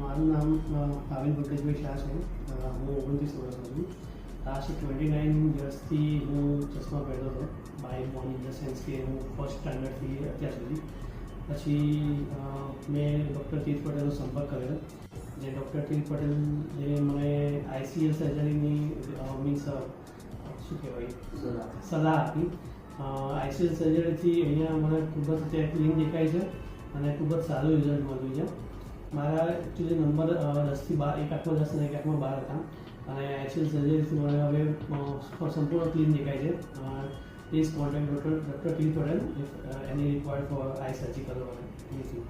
મારું નામ ભાવિન ભટ્ટેશભાઈ શાહ છે. હું 29 વર્ષનો છું. લાસ્ટ 29 યર્સથી હું ચશ્મા પહેરતો હતો. By born in the sense કે હું ફર્સ્ટ સ્ટાન્ડર્ડથી અત્યાર સુધી. પછી મેં ડૉક્ટર તીર્થ પટેલનો સંપર્ક કર્યો. જે ડૉક્ટર તીર્થ પટેલ જે મને આઈસીએલ સર્જરીની મીન્સ શું કહેવાય સલાહ આપી. આઈસીએલ સર્જરીથી અહીંયા મને ખૂબ જ ત્યાં ક્લીન દેખાય છે અને ખૂબ જ સારું રિઝલ્ટ મળ્યું છે. મારા એકચ્યુઅલી નંબર 10થી 12, એક આંખમાં 10 અને એક આંખમાં 12 હતા અને આઈસીએલ સર્જરીથી મને હવે સંપૂર્ણ ક્લીન દેખાય છે. Please contact doctor Tirth Patel if any required for eye surgery કરવા. Thank you.